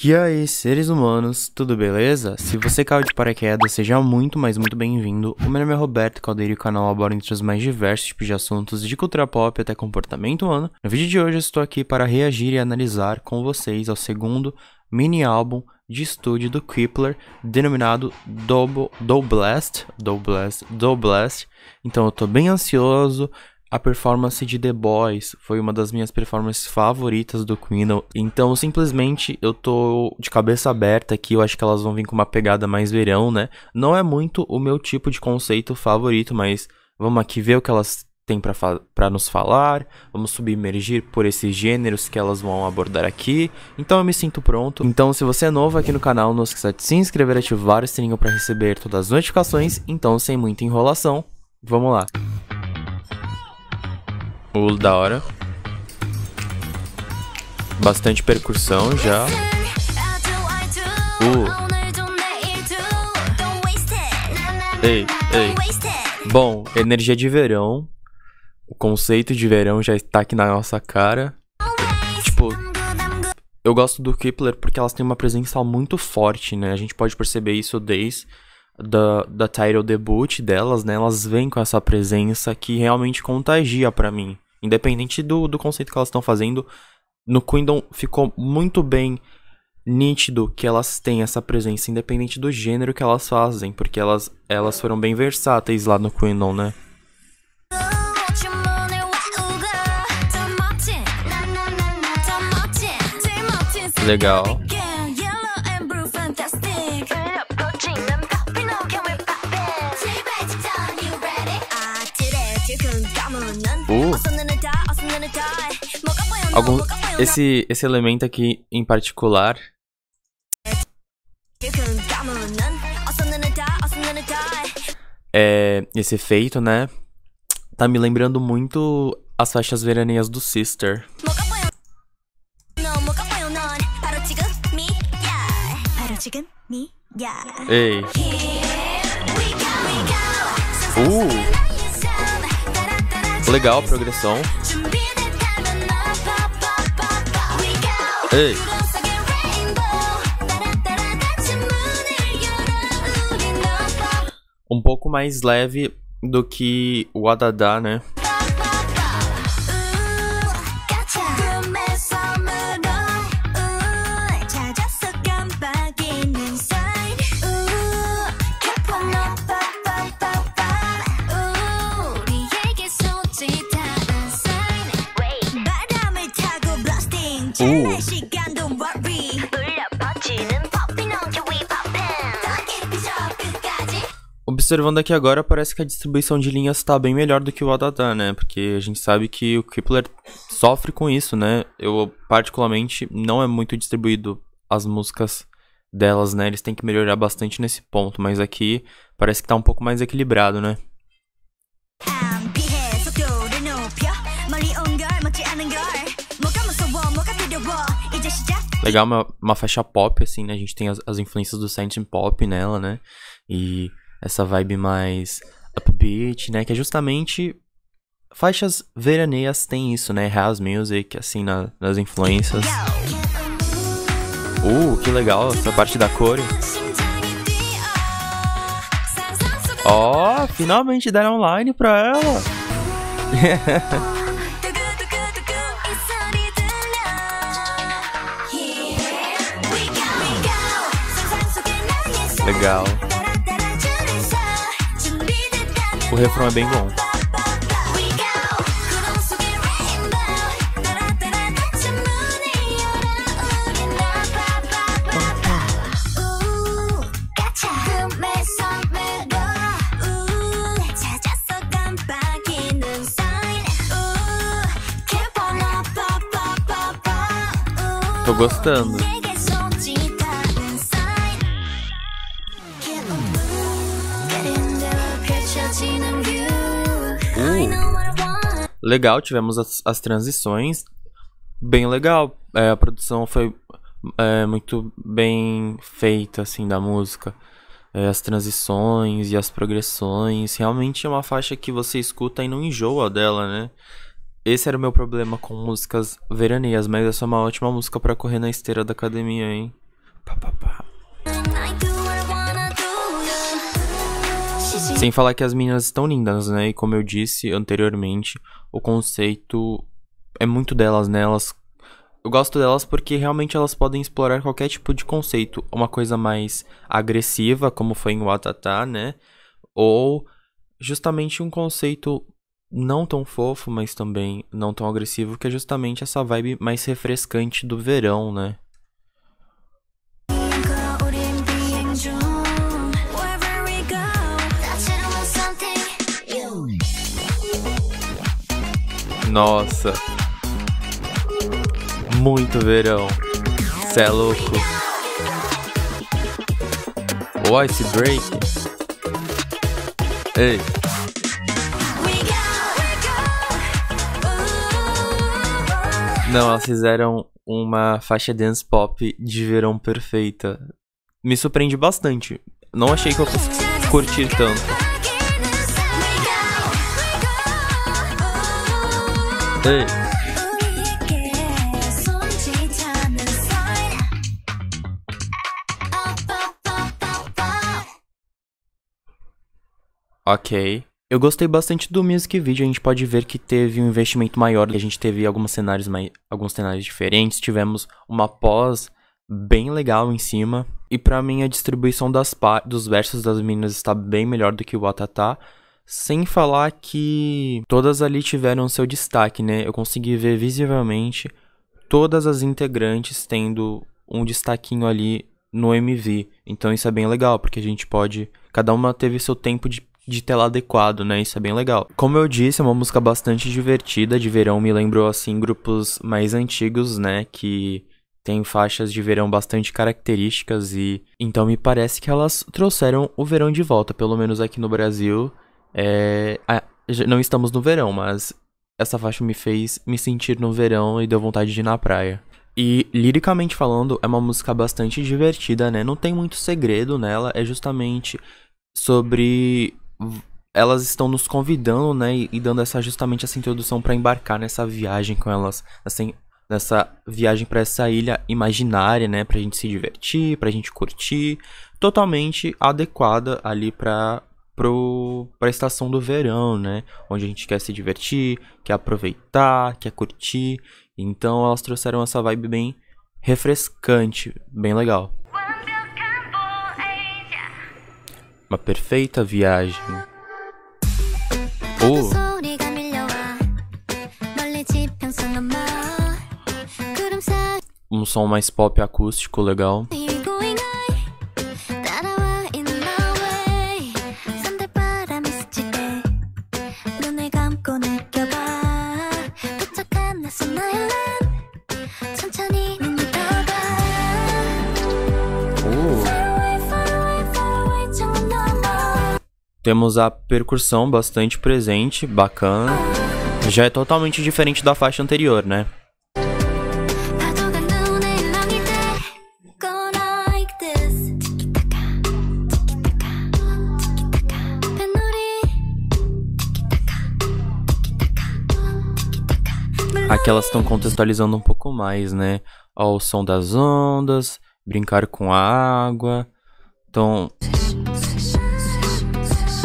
E aí, seres humanos, tudo beleza? Se você caiu de paraquedas, seja muito, mas muito bem-vindo. O meu nome é Roberto Caldeiro e o canal aborda entre os mais diversos tipos de assuntos, de cultura pop até comportamento humano. No vídeo de hoje eu estou aqui para reagir e analisar com vocês ao segundo mini álbum de estúdio do Kep1er, denominado Doublast. Então eu tô bem ansioso. A performance de The Boys foi uma das minhas performances favoritas do Queen. Então, simplesmente, eu tô de cabeça aberta aqui. Eu acho que elas vão vir com uma pegada mais verão, né? Não é muito o meu tipo de conceito favorito, mas vamos aqui ver o que elas têm pra nos falar. Vamos submergir por esses gêneros que elas vão abordar aqui. Então, eu me sinto pronto. Então, se você é novo aqui no canal, não esqueça de se inscrever e ativar o sininho pra receber todas as notificações. Então, sem muita enrolação, vamos lá. Da hora. Bastante percussão já. Ei. Bom, energia de verão. O conceito de verão já está aqui na nossa cara. Tipo, eu gosto do Kep1er porque elas têm uma presença muito forte, né? A gente pode perceber isso desde da title debut delas, né? Elas vêm com essa presença que realmente contagia pra mim. Independente do conceito que elas estão fazendo, no Queendom ficou muito bem nítido que elas têm essa presença, independente do gênero que elas fazem, porque elas foram bem versáteis lá no Queendom, né? Legal. Esse elemento aqui em particular, esse efeito, né? Tá me lembrando muito as faixas veraneias do Sister. Ei. Legal a progressão. Ei. Um pouco mais leve do que o Adada, né? Observando aqui agora, parece que a distribuição de linhas tá bem melhor do que o Adada, né? Porque a gente sabe que o Kep1er sofre com isso, né? Eu, particularmente, não é muito distribuído as músicas delas, né? Eles têm que melhorar bastante nesse ponto, mas aqui parece que tá um pouco mais equilibrado, né? Legal, uma faixa pop, assim, né? A gente tem as influências do synth pop nela, né? E essa vibe mais upbeat, né? Que é justamente faixas veraneias tem isso, né? House music, assim, nas influências. Que legal essa parte da cor. Ó, finalmente deram online pra ela. Legal. O refrão é bem bom. Tô gostando. Legal, tivemos as transições. Bem legal. A produção foi muito bem feita, assim, da música. As transições e as progressões. Realmente é uma faixa que você escuta e não enjoa dela, né? Esse era o meu problema com músicas veraneias, mas essa é uma ótima música pra correr na esteira da academia, hein? Sem falar que as meninas estão lindas, né? E como eu disse anteriormente, o conceito é muito delas, né? Eu gosto delas porque realmente elas podem explorar qualquer tipo de conceito. Uma coisa mais agressiva, como foi em Watatá, né? Ou justamente um conceito não tão fofo, mas também não tão agressivo, que é justamente essa vibe mais refrescante do verão, né? Nossa, muito verão. Cê é louco. O Ice Break. Ei. Não, elas fizeram uma faixa dance pop de verão perfeita. Me surpreende bastante. Não achei que eu fosse curtir tanto. Ei. Ok. Eu gostei bastante do music video. A gente pode ver que teve um investimento maior. A gente teve alguns cenários diferentes. Tivemos uma pós bem legal em cima. E pra mim a distribuição dos versos das meninas está bem melhor do que o Watatá. Sem falar que todas ali tiveram seu destaque, né? Eu consegui ver visivelmente todas as integrantes tendo um destaquinho ali no MV. Então isso é bem legal, porque a gente pode... Cada uma teve seu tempo de tela adequado, né? Isso é bem legal. Como eu disse, é uma música bastante divertida. De verão me lembrou, assim, grupos mais antigos, né? Que tem faixas de verão bastante características e... Então me parece que elas trouxeram o verão de volta, pelo menos aqui no Brasil... não estamos no verão, mas essa faixa me fez me sentir no verão e deu vontade de ir na praia. E, liricamente falando, é uma música bastante divertida, né? Não tem muito segredo nela, é justamente sobre... Elas estão nos convidando, né? E dando justamente essa introdução pra embarcar nessa viagem com elas, nessa viagem pra essa ilha imaginária, né? Pra gente se divertir, pra gente curtir. Totalmente adequada ali pra estação do verão, né? Onde a gente quer se divertir, quer aproveitar, quer curtir. Então elas trouxeram essa vibe bem refrescante, bem legal. Uma perfeita viagem. Um som mais pop acústico legal. Temos a percussão bastante presente, bacana. Já é totalmente diferente da faixa anterior, né? Aqui elas estão contextualizando um pouco mais, né? Ó, o som das ondas, brincar com a água. Então...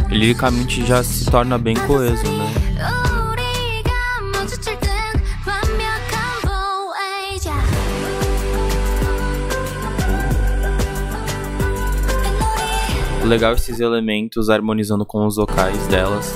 liricamente já se torna bem coeso, né? Legal esses elementos harmonizando com os vocais delas.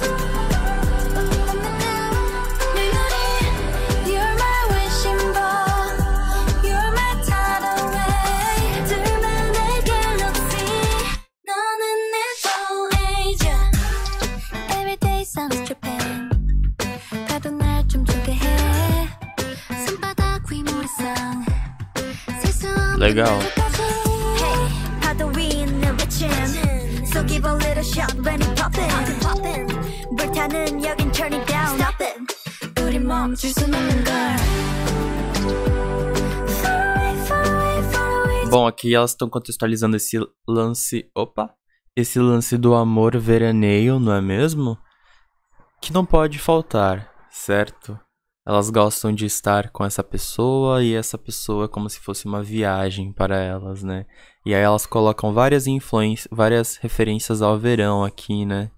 Legal. Bom, aqui elas estão contextualizando esse lance... Opa! Esse lance do amor veraneio, não é mesmo? Que não pode faltar, certo? Elas gostam de estar com essa pessoa e essa pessoa é como se fosse uma viagem para elas, né? E aí elas colocam várias referências ao verão aqui, né?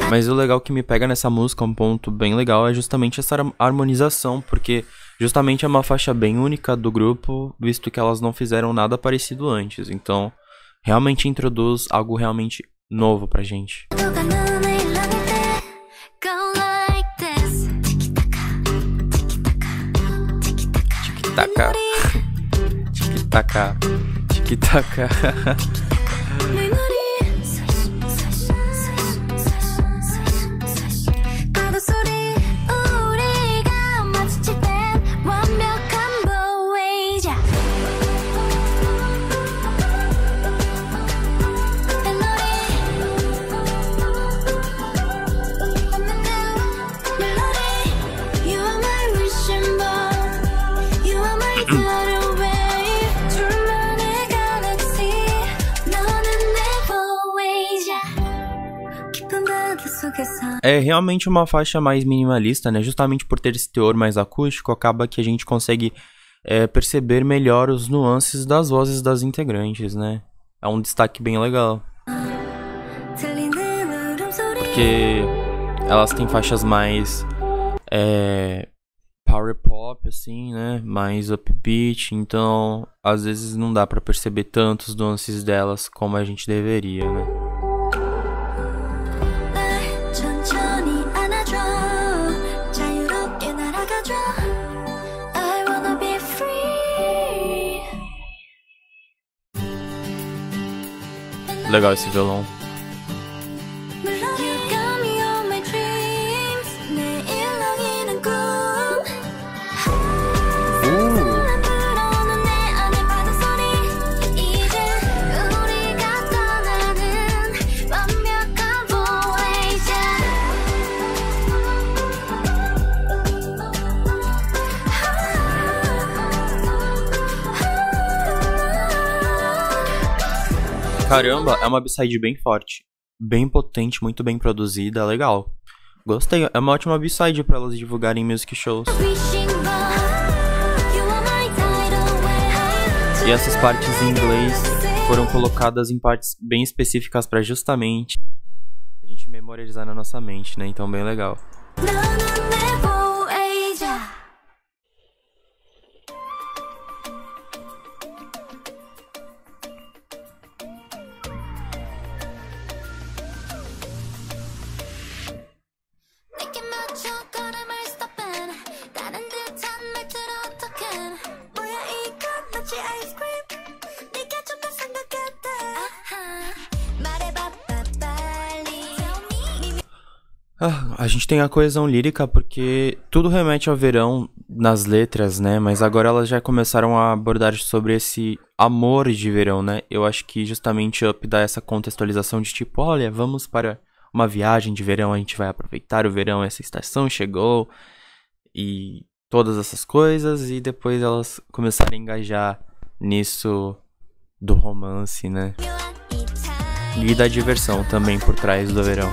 Mas o legal que me pega nessa música, um ponto bem legal, é justamente essa harmonização, porque justamente é uma faixa bem única do grupo, visto que elas não fizeram nada parecido antes. Então, realmente introduz algo realmente novo pra gente. Tic-taca, tic-taca, tic-taca. É realmente uma faixa mais minimalista, né? Justamente por ter esse teor mais acústico, acaba que a gente consegue perceber melhor os nuances das vozes das integrantes, né? É um destaque bem legal. Porque elas têm faixas mais power pop, assim, né? Mais upbeat, então às vezes não dá pra perceber tantos nuances delas como a gente deveria, né? Legal esse violão. Caramba, é uma B-side bem forte, bem potente, muito bem produzida, legal. Gostei, é uma ótima B-side pra elas divulgarem em music shows. E essas partes em inglês foram colocadas em partes bem específicas pra justamente a gente memorizar na nossa mente, né? Então bem legal. A gente tem a coesão lírica porque tudo remete ao verão nas letras, né? Mas agora elas já começaram a abordar sobre esse amor de verão, né? Eu acho que justamente Up dá essa contextualização de tipo, olha, vamos para uma viagem de verão, a gente vai aproveitar o verão, essa estação chegou e todas essas coisas, e depois elas começaram a engajar nisso do romance, né? E da diversão também por trás do verão.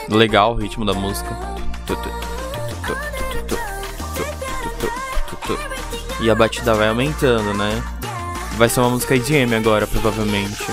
Legal o ritmo da música. E a batida vai aumentando, né? Vai ser uma música EDM agora, provavelmente.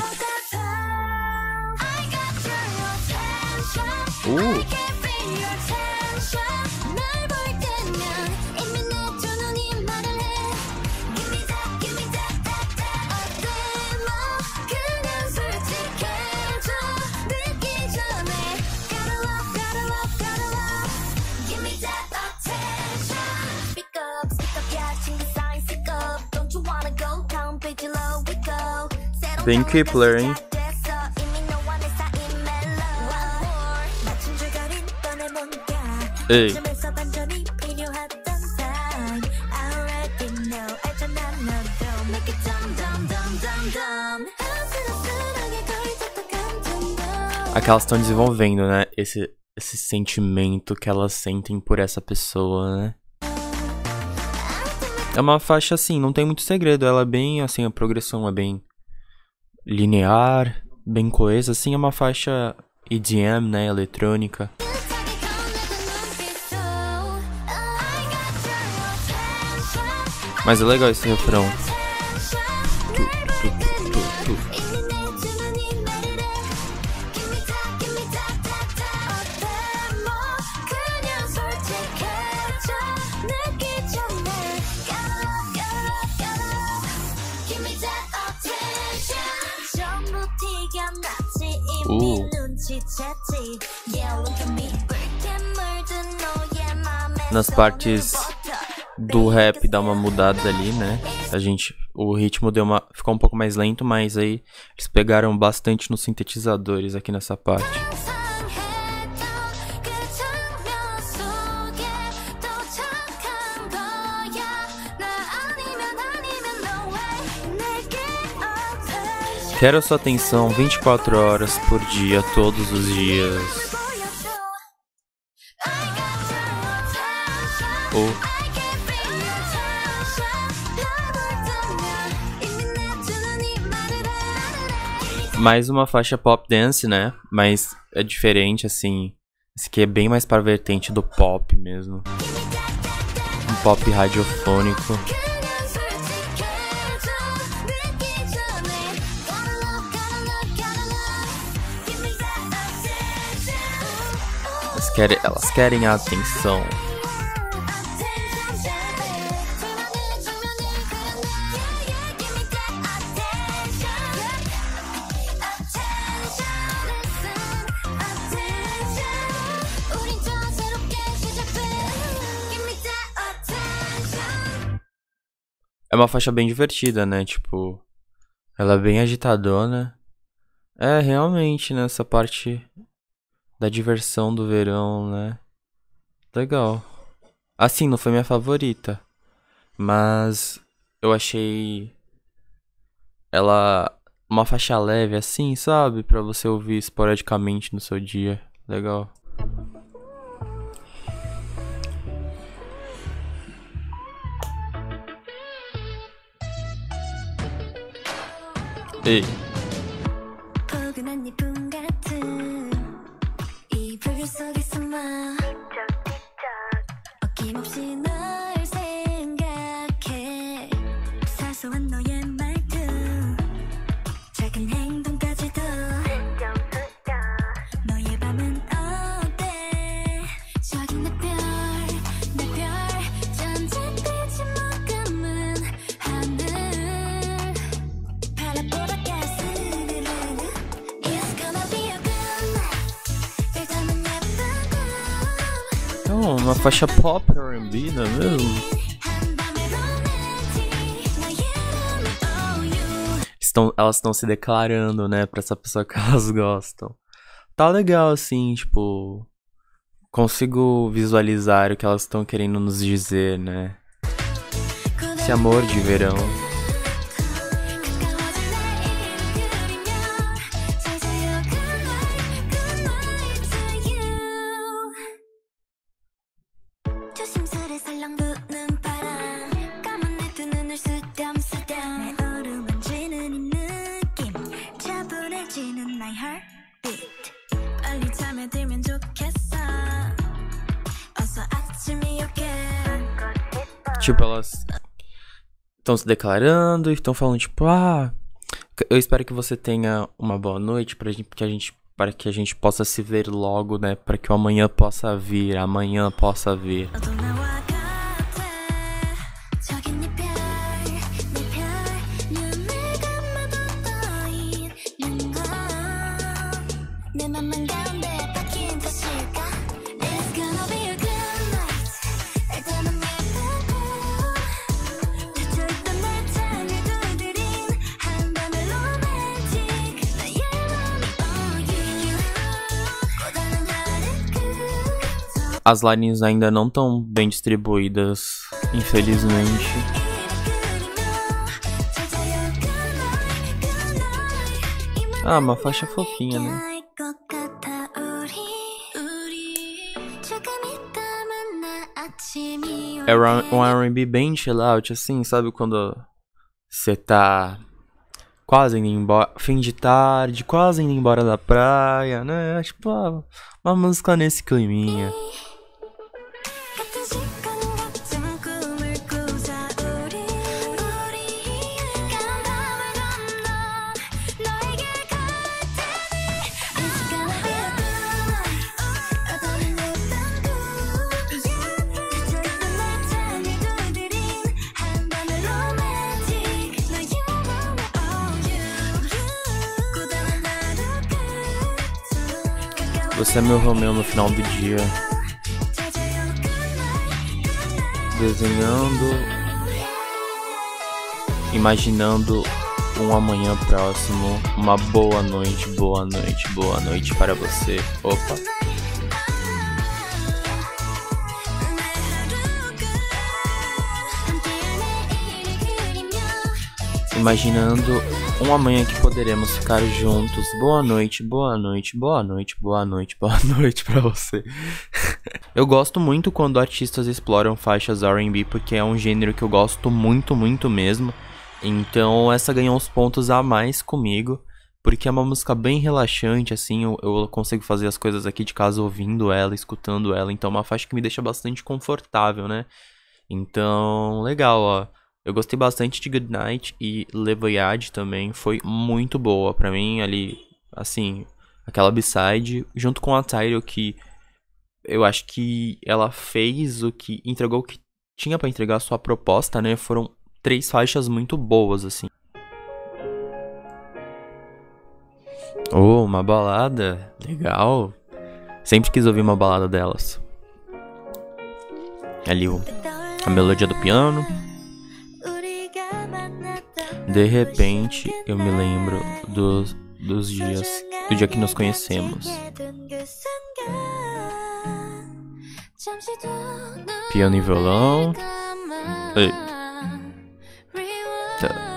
Bem Kepler, hein? Ei. Aquelas estão desenvolvendo, né? Esse sentimento que elas sentem por essa pessoa, né? É uma faixa assim, não tem muito segredo. Ela é bem assim, a progressão é bem linear, bem coesa, assim, é uma faixa EDM, né, eletrônica. Mas é legal esse refrão. Nas partes do rap dá uma mudada ali, né? O ritmo ficou um pouco mais lento, mas aí eles pegaram bastante nos sintetizadores aqui nessa parte. Quero sua atenção 24 horas por dia, todos os dias. Mais uma faixa pop dance, né? Mas é diferente, assim. Esse aqui é bem mais para a vertente do pop mesmo. Um pop radiofônico. Elas querem a atenção. É uma faixa bem divertida, né? Tipo, ela é bem agitadona. É, realmente, né? Essa parte da diversão do verão, né? Legal. Assim, não foi minha favorita. Mas eu achei ela uma faixa leve, assim, sabe? Pra você ouvir esporadicamente no seu dia. Legal. Ei. Uma faixa pop R&B, não é mesmo? Elas estão se declarando, né, pra essa pessoa que elas gostam. Tá legal, assim, tipo... Consigo visualizar o que elas estão querendo nos dizer, né? Esse amor de verão. Tipo, elas estão se declarando e estão falando, tipo, eu espero que você tenha uma boa noite para que a gente possa se ver logo, né? Para que o amanhã possa vir. As lines ainda não estão bem distribuídas, infelizmente. Uma faixa fofinha, né? É um R&B bem chill out, assim, sabe quando você tá quase indo embora, fim de tarde, quase indo embora da praia, né? Tipo, uma música nesse climinha. Você é meu Romeu no final do dia. Desenhando, imaginando um amanhã próximo. Uma boa noite, boa noite, boa noite para você. Opa. Imaginando um amanhã que poderemos ficar juntos. Boa noite, boa noite, boa noite, boa noite, boa noite pra você. Eu gosto muito quando artistas exploram faixas R&B, porque é um gênero que eu gosto muito, muito mesmo. Então essa ganhou uns pontos a mais comigo, porque é uma música bem relaxante, assim, eu consigo fazer as coisas aqui de casa ouvindo ela, escutando ela. Então é uma faixa que me deixa bastante confortável, né? Então, legal, ó. Eu gostei bastante de Good Night e Le Voyage também, foi muito boa pra mim ali, assim, aquela B-side, junto com a Tidal, que eu acho que ela fez entregou o que tinha pra entregar a sua proposta, né, foram 3 faixas muito boas, assim. Oh, uma balada, legal, sempre quis ouvir uma balada delas. Ali a melodia do piano. De repente, eu me lembro do dia que nos conhecemos. Piano e violão. Ei. Tá.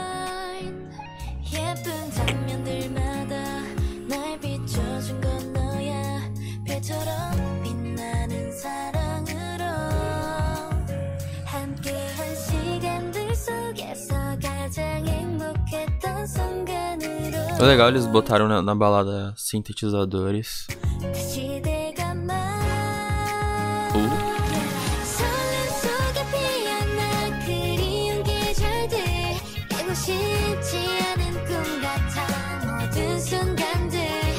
É legal, eles botaram na balada sintetizadores.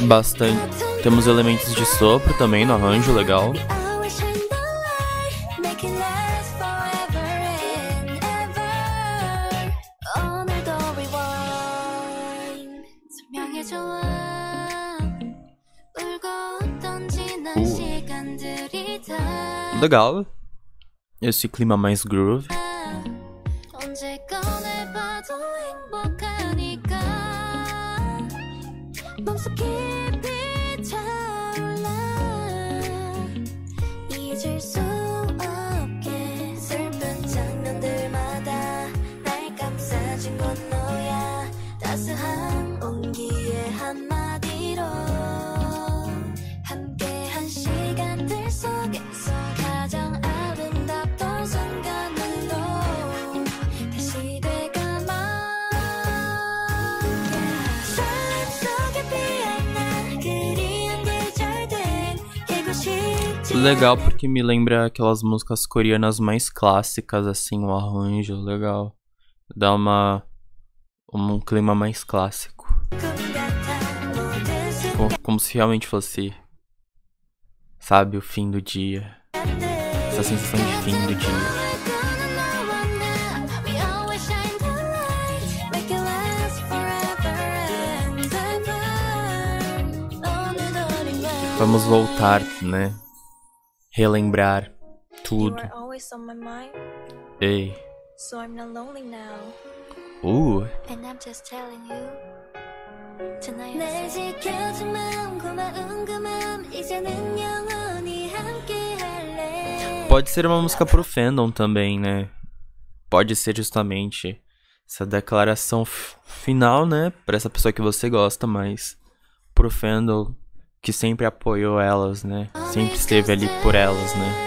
Bastante. Temos elementos de sopro também no arranjo, legal. Legal. Esse clima mais groove. Legal porque me lembra aquelas músicas coreanas mais clássicas, assim, o arranjo, legal. Dá um clima mais clássico. Como se realmente fosse, sabe, o fim do dia. Essa sensação de fim do dia. Vamos voltar, né? Relembrar tudo. Ei. Pode ser uma música pro fandom também, né? Pode ser justamente essa declaração final, né? Pra essa pessoa que você gosta, mas pro fandom que sempre apoiou elas, né? Sempre esteve ali por elas, né?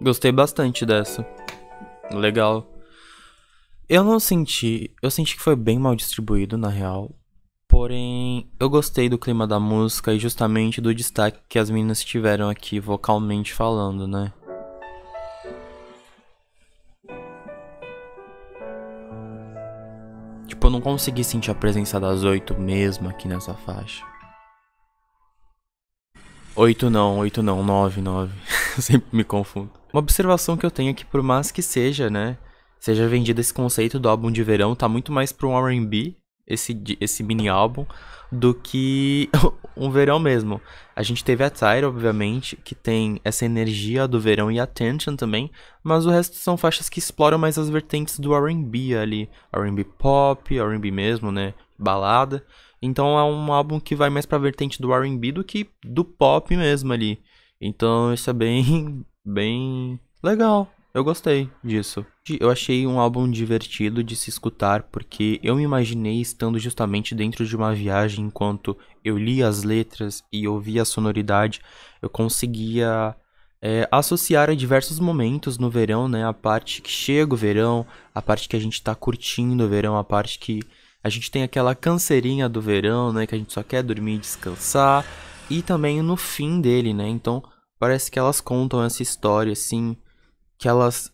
Gostei bastante dessa. Legal. Eu não senti. Eu senti que foi bem mal distribuído, na real. Porém, eu gostei do clima da música e justamente do destaque que as meninas tiveram aqui vocalmente falando, né? Tipo, eu não consegui sentir a presença das 8 mesmo aqui nessa faixa. 8 não, 9. Eu sempre me confundo. Uma observação que eu tenho aqui, por mais que seja, né? Seja vendido esse conceito do álbum de verão, tá muito mais pra um R&B, esse mini álbum, do que um verão mesmo. A gente teve a Tyra, obviamente, que tem essa energia do verão e Attention também, mas o resto são faixas que exploram mais as vertentes do R&B ali. R&B pop, R&B mesmo, né? Balada. Então é um álbum que vai mais pra vertente do R&B do que do pop mesmo ali. Então isso é bem, bem legal. Eu gostei disso. Eu achei um álbum divertido de se escutar porque eu me imaginei estando justamente dentro de uma viagem enquanto eu lia as letras e ouvia a sonoridade. Eu conseguia associar a diversos momentos no verão, né? A parte que chega o verão, a parte que a gente tá curtindo o verão, a parte que a gente tem aquela canseirinha do verão, né? Que a gente só quer dormir e descansar. E também no fim dele, né? Então parece que elas contam essa história, assim,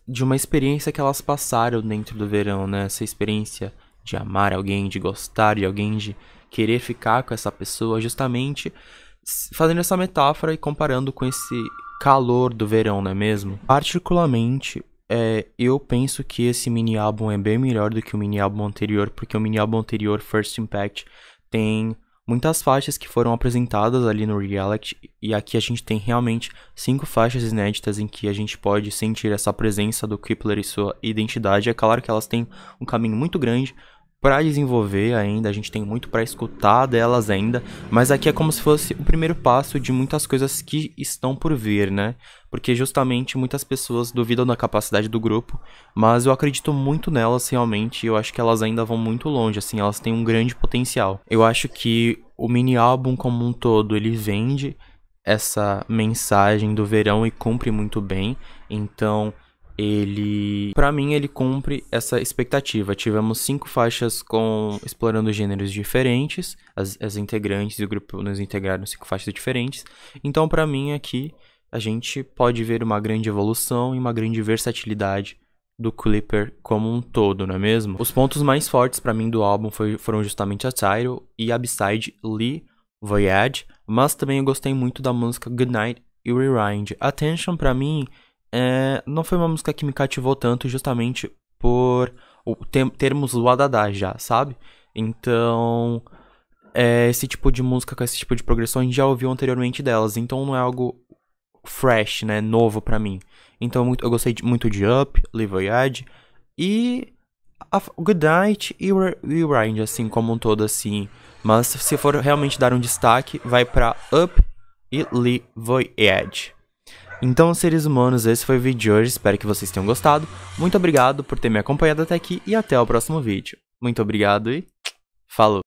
de uma experiência que elas passaram dentro do verão, né? Essa experiência de amar alguém, de gostar de alguém, de querer ficar com essa pessoa, justamente fazendo essa metáfora e comparando com esse calor do verão, não é mesmo? Particularmente, eu penso que esse mini álbum é bem melhor do que o mini álbum anterior, porque o mini álbum anterior, First Impact, tem muitas faixas que foram apresentadas ali no reality, e aqui a gente tem realmente 5 faixas inéditas em que a gente pode sentir essa presença do Kepler e sua identidade. É claro que elas têm um caminho muito grande para desenvolver ainda, a gente tem muito para escutar delas ainda, mas aqui é como se fosse o primeiro passo de muitas coisas que estão por vir, né? Porque justamente muitas pessoas duvidam da capacidade do grupo, mas eu acredito muito nelas realmente, e eu acho que elas ainda vão muito longe, assim, elas têm um grande potencial. Eu acho que o mini álbum como um todo, ele vende essa mensagem do verão e cumpre muito bem, então pra mim, ele cumpre essa expectativa. Tivemos 5 faixas explorando gêneros diferentes. As integrantes do grupo nos integraram 5 faixas diferentes. Então, pra mim, aqui, a gente pode ver uma grande evolução e uma grande versatilidade do Clipper como um todo, não é mesmo? Os pontos mais fortes pra mim do álbum foram justamente a title e a B-side Lee Voyage, mas também eu gostei muito da música Goodnight e Rewind. Attention, pra mim, não foi uma música que me cativou tanto, justamente por termos Wadada já, sabe? Então, esse tipo de música com esse tipo de progressão a gente já ouviu anteriormente delas, então não é algo fresh, né, novo pra mim. Então eu gostei muito de Up, Le Voyage e Good Night e Rewind, assim, como um todo, assim. Mas se for realmente dar um destaque, vai pra Up e Le Voyage. Então, seres humanos, esse foi o vídeo de hoje, espero que vocês tenham gostado. Muito obrigado por ter me acompanhado até aqui e até o próximo vídeo. Muito obrigado e falou!